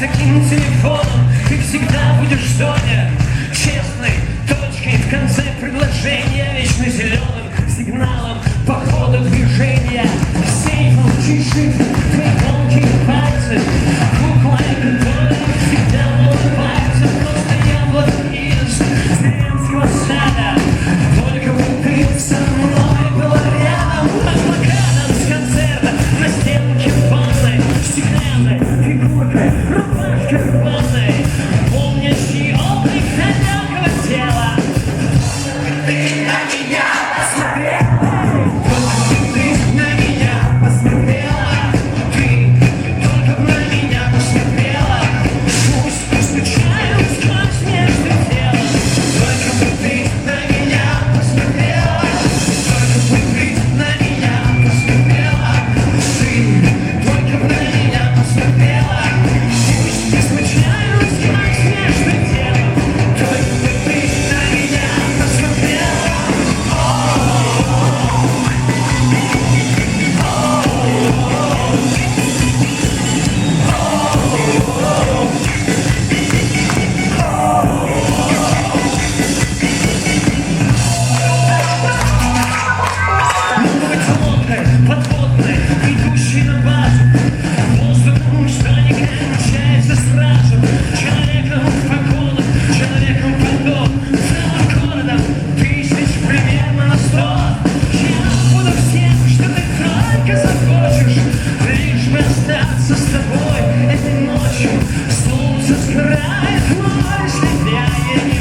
таким телефоном ты всегда будешь в зоне. Честной точкой в конце предложения, вечно зеленым сигналом по ходу движения. Сейфом чешит твои тонкие пальцы, буквой, которая всегда улыбается. Просто яблоко из Резиденского сада. Только бы ты со мной была рядом. Под плакатом с концерта на стенке ванной, стеклянной фигуркой, рубашкой рваной, помнящий облик далекого тела. Ты на меня посмотрела, ты на меня посмотрела, ты только на меня посмотрела. Пусть скучаю сквозь между телом. Только бы ты на меня посмотрела, только бы ты на меня посмотрела, ты только на меня посмотрела. Пусть скучаю сквозь между телом. Только бы ты на меня посмотрела. Подводной, идущей на базу, воздухом, что не кончается сразу. Человеком в погонах, человеком в подоб, целым городом тысяч примерно на 100. Я буду всем, что ты только захочешь, лишь бы остаться с тобой этой ночью. Солнце сгорает, но если я не